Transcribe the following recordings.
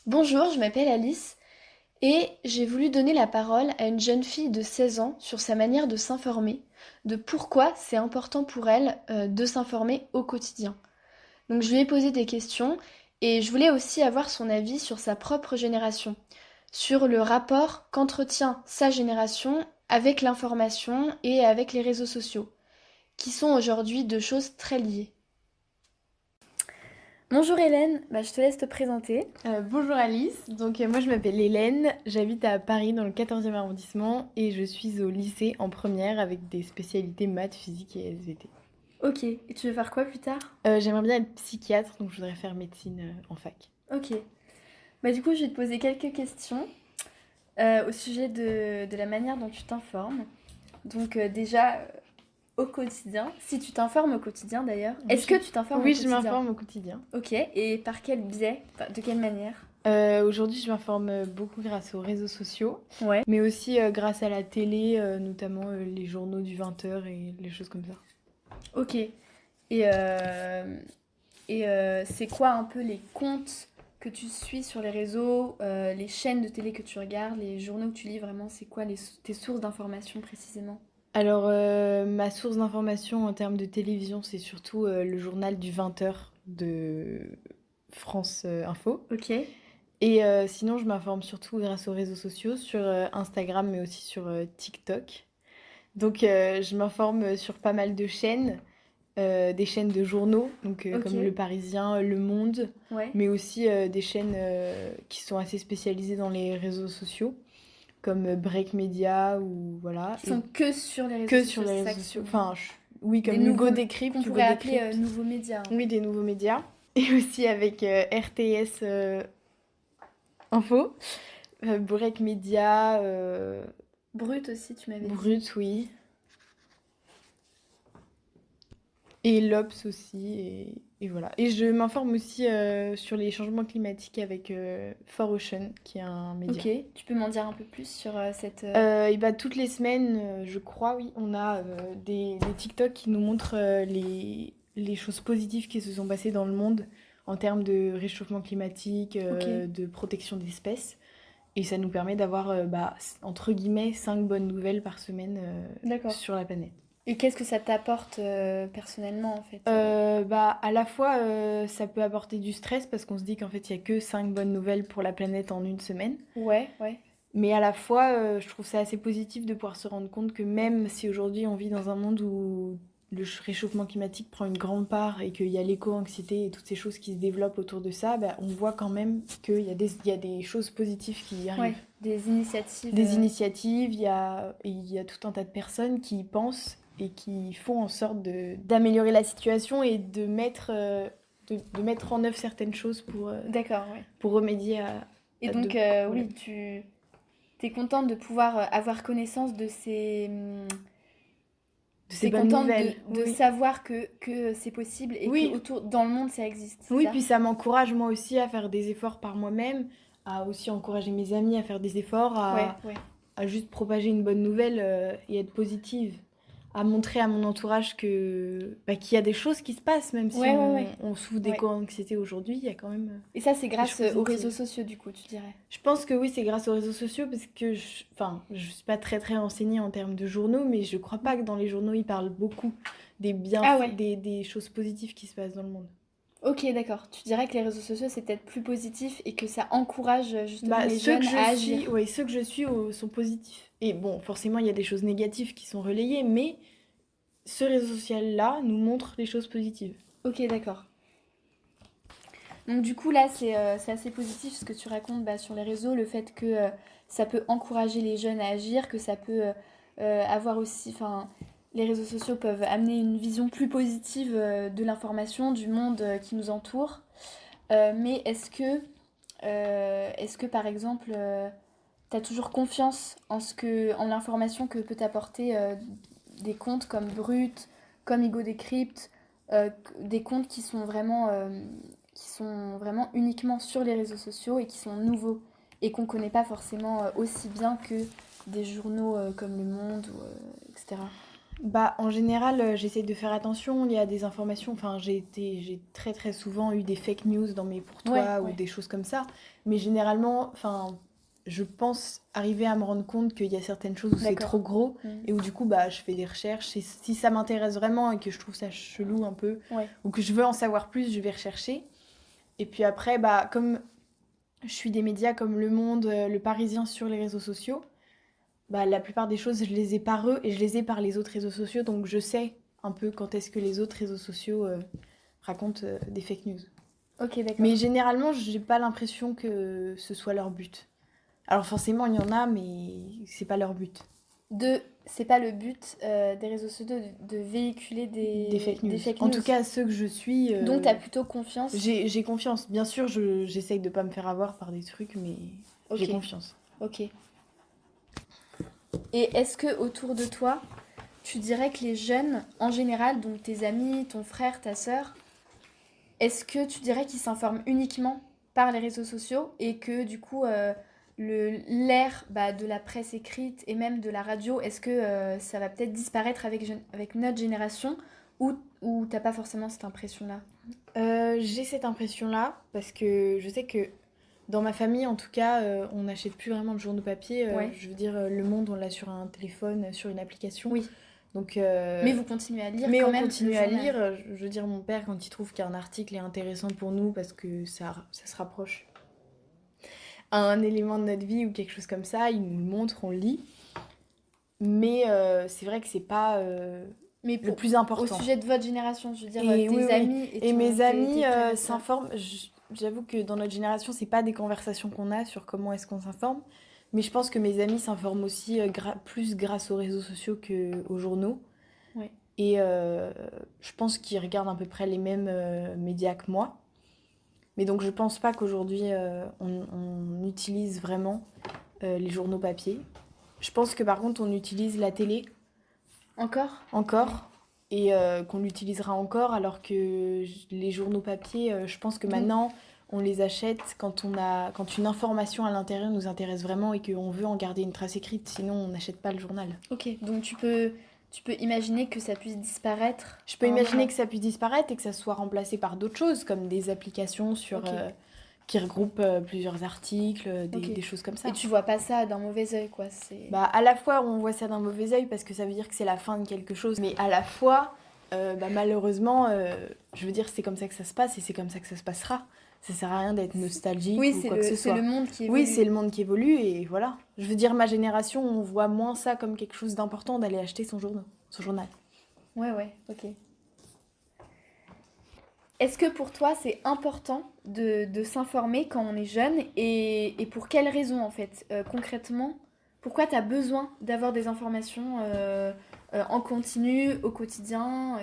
Bonjour, je m'appelle Alice et j'ai voulu donner la parole à une jeune fille de 16 ans sur sa manière de s'informer, de pourquoi c'est important pour elle de s'informer au quotidien. Donc je lui ai posé des questions et je voulais aussi avoir son avis sur sa propre génération, sur le rapport qu'entretient sa génération avec l'information et avec les réseaux sociaux, qui sont aujourd'hui deux choses très liées. Bonjour Hélène, je te laisse te présenter. Bonjour Alice, moi je m'appelle Hélène, j'habite à Paris dans le 14e arrondissement et je suis au lycée en première avec des spécialités maths, physique et SVT. Ok, et tu veux faire quoi plus tard? J'aimerais bien être psychiatre, donc je voudrais faire médecine en fac. Ok. Du coup, je vais te poser quelques questions au sujet de la manière dont tu t'informes. Déjà, au quotidien, si tu t'informes au quotidien d'ailleurs, est-ce que tu t'informes au Oui, je quotidien? m'informe au quotidien. Ok, et par quel biais? Enfin, de quelle manière? Aujourd'hui, je m'informe beaucoup grâce aux réseaux sociaux, Ouais. mais aussi grâce à la télé, notamment les journaux du 20h et les choses comme ça. Ok. Et c'est quoi un peu les comptes que tu suis sur les réseaux, les chaînes de télé que tu regardes, les journaux que tu lis vraiment, c'est quoi tes sources d'informations précisément? Alors, ma source d'information en termes de télévision, c'est surtout le journal du 20h de France Info. Ok. Et sinon, je m'informe surtout grâce aux réseaux sociaux, sur Instagram, mais aussi sur TikTok. Je m'informe sur pas mal de chaînes, des chaînes de journaux, Ok. comme Le Parisien, Le Monde, Ouais. mais aussi des chaînes qui sont assez spécialisées dans les réseaux sociaux, comme Break Media ou voilà, Qui et sont que sur les réseaux que sur sociaux, les c'est réseaux ça qui sociaux. sont Enfin, oui, des comme nouveaux qu'on Hugo pourrait appeler Décrypte, nouveaux médias un oui, peu. des nouveaux médias, et aussi avec RTS Info, Break Media, Brut aussi, tu m'avais dit. Brut, oui, et l'Obs aussi, et voilà. Et je m'informe aussi sur les changements climatiques avec 4Ocean, qui est un média. Ok, tu peux m'en dire un peu plus sur cette... Et bah, toutes les semaines, je crois, oui, on a des TikTok qui nous montrent les choses positives qui se sont passées dans le monde en termes de réchauffement climatique, Ok, de protection d'espèces. Et ça nous permet d'avoir, entre guillemets, 5 bonnes nouvelles par semaine d'accord. sur la planète. Et qu'est-ce que ça t'apporte personnellement en fait À la fois, ça peut apporter du stress parce qu'on se dit qu'en fait, il n'y a que 5 bonnes nouvelles pour la planète en une semaine. Ouais, ouais. Mais à la fois, je trouve ça assez positif de pouvoir se rendre compte que même si aujourd'hui on vit dans un monde où le réchauffement climatique prend une grande part et qu'il y a l'éco-anxiété et toutes ces choses qui se développent autour de ça, on voit quand même il y a des choses positives qui y Ouais, arrivent. des initiatives. Des initiatives, il y a tout un tas de personnes qui y pensent et qui font en sorte d'améliorer la situation et de mettre en œuvre certaines choses D'accord, ouais. pour remédier Et à de donc, oui, problèmes. tu t'es contente de pouvoir avoir connaissance de De ces t'es bonnes contente nouvelles, de oui. savoir que c'est possible et que Oui, autour, dans le monde ça existe, c'est oui, ça? puis ça m'encourage moi aussi à faire des efforts par moi-même, à aussi encourager mes amis à faire des efforts, Ouais, ouais. à juste propager une bonne nouvelle et être positive, à montrer à mon entourage qu'il y a des choses qui se passent, même si Ouais, ouais, ouais. on souffre Ouais. d'éco-anxiété aujourd'hui, il y a quand même Et ça, c'est des grâce choses aux réseaux positives. sociaux, du coup, tu dirais. Je pense que oui, c'est grâce aux réseaux sociaux parce que je suis pas très renseignée en termes de journaux, mais je crois pas que dans les journaux ils parlent beaucoup des Ah ouais. des choses positives qui se passent dans le monde. Ok, d'accord. Tu dirais que les réseaux sociaux, c'est peut-être plus positif et que ça encourage justement les Ceux que jeunes je à suis, agir. ouais, ceux que je suis sont positifs. Et bon, forcément, il y a des choses négatives qui sont relayées, mais ce réseau social-là nous montre les choses positives. Ok, d'accord. Donc du coup, là, c'est assez positif ce que tu racontes sur les réseaux, le fait que ça peut encourager les jeunes à agir, que ça peut avoir aussi... Enfin, les réseaux sociaux peuvent amener une vision plus positive de l'information, du monde qui nous entoure. Mais est-ce que par exemple, tu as toujours confiance en l'information que peut t'apporter des comptes comme Brut, comme Ego Decrypt, des comptes qui sont vraiment uniquement sur les réseaux sociaux et qui sont nouveaux et qu'on connaît pas forcément aussi bien que des journaux comme Le Monde, ou, etc. Bah, en général, j'essaie de faire attention. Il y a des informations. Enfin, j'ai très très souvent eu des fake news dans mes pour Ouais, toi ou ouais, des choses comme ça. Mais généralement, je pense arriver à me rendre compte qu'il y a certaines choses où c'est trop d'accord. gros Mm. et où du coup, bah, je fais des recherches. Et si ça m'intéresse vraiment et que je trouve ça chelou un peu Ouais, ou que je veux en savoir plus, je vais rechercher. Et puis après, bah, comme je suis des médias comme Le Monde, Le Parisien sur les réseaux sociaux, bah, la plupart des choses, je les ai par eux et je les ai par les autres réseaux sociaux. Donc je sais un peu quand est-ce que les autres réseaux sociaux racontent des fake news. ok, Mais d'accord. généralement, j'ai pas l'impression que ce soit leur but. Alors forcément, il y en a, mais c'est pas leur but. C'est pas le but des réseaux sociaux de véhiculer Des fake des news. fake En news. tout cas, ceux que je suis, Donc t'as plutôt confiance. j'ai confiance. Bien sûr, j'essaye de pas me faire avoir par des trucs, mais j'ai Ok, confiance. ok. Et est-ce que autour de toi, tu dirais que les jeunes, en général, donc tes amis, ton frère, ta sœur, est-ce que tu dirais qu'ils s'informent uniquement par les réseaux sociaux et que du coup, l'ère bah, de la presse écrite et même de la radio, est-ce que ça va peut-être disparaître avec notre génération ou t'as pas forcément cette impression-là? J'ai cette impression-là parce que je sais que dans ma famille, en tout cas, on n'achète plus vraiment de journaux papier. Ouais, Je veux dire, Le Monde, on l'a sur un téléphone, sur une application. oui. Donc, Mais vous continuez à lire mais quand on même le continue à journal. lire. Je veux dire, mon père, quand il trouve qu'un article est intéressant pour nous parce que ça se rapproche à un élément de notre vie ou quelque chose comme ça, il nous le montre, on le lit. Mais c'est vrai que c'est pas Mais le pour, plus au important. sujet de votre génération, je veux dire, Et oui, tes oui. amis et Et mes amis tes frères et sœurs. s'informent. J'avoue que dans notre génération, c'est pas des conversations qu'on a sur comment est-ce qu'on s'informe. Mais je pense que mes amis s'informent aussi plus grâce aux réseaux sociaux qu'aux journaux. Ouais. Et je pense qu'ils regardent à peu près les mêmes médias que moi. Mais donc je pense pas qu'aujourd'hui on utilise vraiment les journaux papier. Je pense que par contre on utilise la télé Encore? Ouais. encore et qu'on l'utilisera encore alors que les journaux papier, je pense que Donc, maintenant on les achète quand une information à l'intérieur nous intéresse vraiment et qu'on veut en garder une trace écrite, sinon on n'achète pas le journal. ok. Donc tu peux imaginer que ça puisse disparaître Je à peux un imaginer moment. que ça puisse disparaître et que ça soit remplacé par d'autres choses comme des applications Ok, qui regroupent plusieurs articles, ok. des choses comme Et ça. tu vois pas ça d'un mauvais œil, quoi. C'est. Bah, à la fois, on voit ça d'un mauvais œil parce que ça veut dire que c'est la fin de quelque chose, mais à la fois, bah, malheureusement, je veux dire, c'est comme ça que ça se passe et c'est comme ça que ça se passera. Ça sert à rien d'être nostalgique Oui, ou quoi que ce c'est le soit. monde qui Oui, évolue. c'est le monde qui évolue et voilà. Je veux dire, ma génération, on voit moins ça comme quelque chose d'important d'aller acheter son journal. Ouais, ouais, ok. Est-ce que pour toi c'est important de s'informer quand on est jeune et pour quelles raisons en fait? Concrètement, pourquoi tu as besoin d'avoir des informations en continu, au quotidien?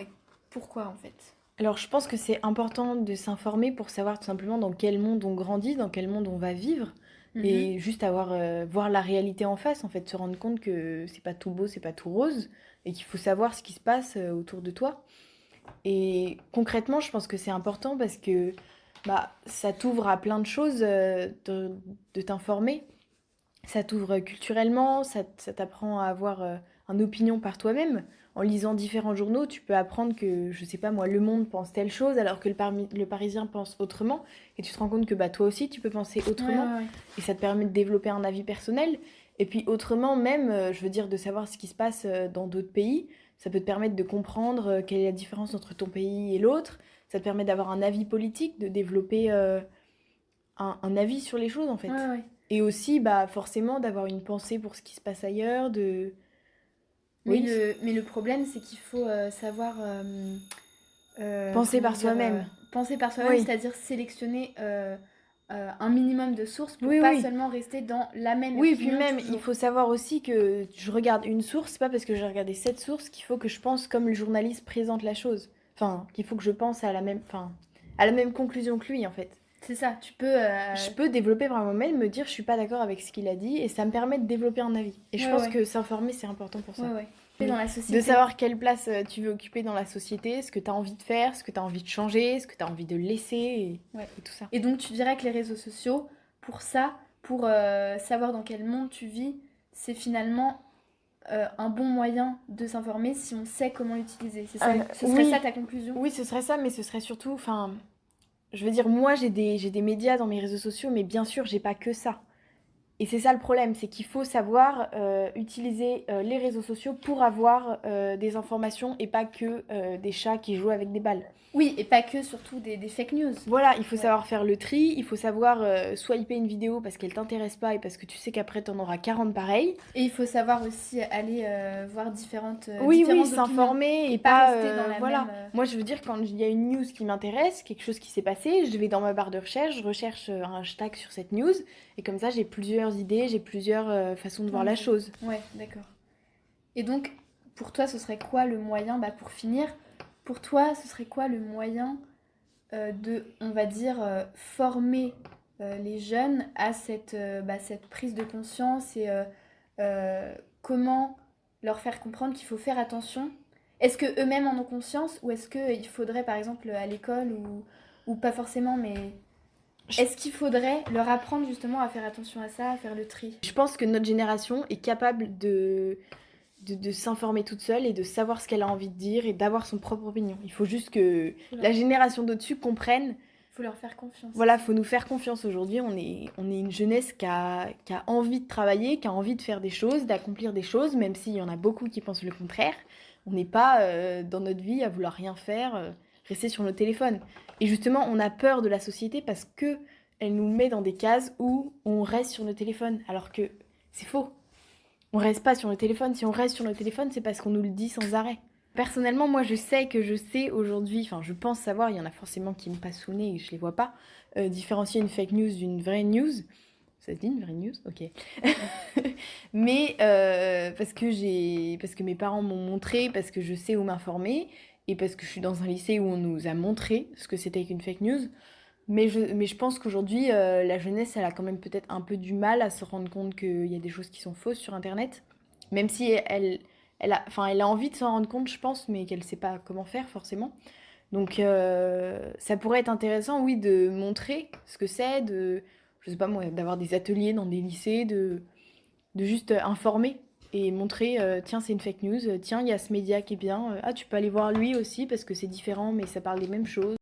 Pourquoi en fait? Alors, je pense que c'est important de s'informer pour savoir tout simplement dans quel monde on grandit, dans quel monde on va vivre, Mhm. et juste voir la réalité en face, en fait, se rendre compte que c'est pas tout beau, c'est pas tout rose, et qu'il faut savoir ce qui se passe autour de toi. Et concrètement, je pense que c'est important parce que bah, ça t'ouvre à plein de choses de t'informer. Ça t'ouvre culturellement, ça t'apprend à avoir une opinion par toi-même. En lisant différents journaux, tu peux apprendre que, je sais pas moi, Le Monde pense telle chose alors que le Parisien pense autrement. Et tu te rends compte que bah, toi aussi, tu peux penser Ouais, autrement. ouais, ouais. Et ça te permet de développer un avis personnel. Et puis autrement, même, je veux dire, de savoir ce qui se passe dans d'autres pays. Ça peut te permettre de comprendre quelle est la différence entre ton pays et l'autre. Ça te permet d'avoir un avis politique, de développer un avis sur les choses en Ouais, fait. ouais. Et aussi, bah, forcément, d'avoir une pensée pour ce qui se passe ailleurs, de... Oui, Mais le problème, c'est qu'il faut savoir, penser comment par dire, soi-même. penser par soi-même, Oui, c'est-à-dire sélectionner un minimum de sources pour oui, pas oui. seulement rester dans la même Oui, et puis opinion même, il toujours. faut savoir aussi que je regarde une source, c'est pas parce que j'ai regardé cette source qu'il faut que je pense comme le journaliste présente la chose. Enfin, qu'il faut que je pense à la même conclusion que lui, en fait. C'est ça, tu peux... Je peux développer par moi-même, me dire je suis pas d'accord avec ce qu'il a dit, et ça me permet de développer un avis. Et je Ouais, pense ouais, que s'informer, c'est important pour ouais, ça. ouais. Dans la De société. savoir quelle place tu veux occuper dans la société, ce que tu as envie de faire, ce que tu as envie de changer, ce que tu as envie de laisser Ouais. et tout ça. Et donc tu dirais que les réseaux sociaux, pour ça, pour savoir dans quel monde tu vis, c'est finalement un bon moyen de s'informer si on sait comment l'utiliser. Ce serait Oui, ça ta conclusion? oui, ce serait ça, mais ce serait surtout, enfin, je veux dire, moi j'ai des médias dans mes réseaux sociaux, mais bien sûr, j'ai pas que ça. Et c'est ça le problème, c'est qu'il faut savoir utiliser les réseaux sociaux pour avoir des informations et pas que des chats qui jouent avec des balles. Oui, et pas que surtout des fake news. Voilà, il faut Ouais. savoir faire le tri, il faut savoir swiper une vidéo parce qu'elle t'intéresse pas et parce que tu sais qu'après t'en auras 40 pareilles. Et il faut savoir aussi aller voir Oui, oui, différentes opinions s'informer et et pas pas... rester dans la voilà. même... Moi, je veux dire, quand il y a une news qui m'intéresse, quelque chose qui s'est passé, je vais dans ma barre de recherche, je recherche un hashtag sur cette news, et comme ça, j'ai plusieurs idées, j'ai plusieurs façons de Point voir de la vue. chose. Ouais, d'accord. Et donc, pour toi, ce serait quoi le moyen, bah, pour finir, pour toi, ce serait quoi le moyen de, on va dire, former les jeunes à cette prise de conscience et comment leur faire comprendre qu'il faut faire attention. Est-ce que eux-mêmes en ont conscience ou est-ce qu'il faudrait, par exemple, à l'école ou pas forcément, mais est-ce qu'il faudrait leur apprendre justement à faire attention à ça, à faire le tri? Je pense que notre génération est capable de s'informer toute seule et de savoir ce qu'elle a envie de dire et d'avoir son propre opinion. Il faut juste que la génération d'au-dessus comprenne. Faut leur faire confiance. Voilà, faut nous faire confiance aujourd'hui. On est une jeunesse qui a envie de travailler, qui a envie de faire des choses, d'accomplir des choses, même s'il y en a beaucoup qui pensent le contraire. On n'est pas dans notre vie à vouloir rien faire, rester sur nos téléphones. Et justement, on a peur de la société parce que elle nous met dans des cases où on reste sur nos téléphones, alors que c'est faux. On reste pas sur le téléphone. Si on reste sur le téléphone, c'est parce qu'on nous le dit sans arrêt. Personnellement, moi, je sais que je sais aujourd'hui, enfin, je pense savoir, il y en a forcément qui me passent sous le nez et je les vois pas, différencier une fake news d'une vraie news. Ça se dit une vraie news? Ok. Mais parce que mes parents m'ont montré, parce que je sais où m'informer et parce que je suis dans un lycée où on nous a montré ce que c'était qu'une fake news. Mais je pense qu'aujourd'hui, la jeunesse, elle a quand même peut-être un peu du mal à se rendre compte qu'il y a des choses qui sont fausses sur Internet. Même si enfin, elle a envie de s'en rendre compte, je pense, mais qu'elle ne sait pas comment faire forcément. Donc ça pourrait être intéressant, oui, de montrer ce que c'est, je sais pas moi, d'avoir des ateliers dans des lycées, de juste informer et montrer, tiens, c'est une fake news, tiens, il y a ce média qui est bien, ah, tu peux aller voir lui aussi parce que c'est différent, mais ça parle des mêmes choses.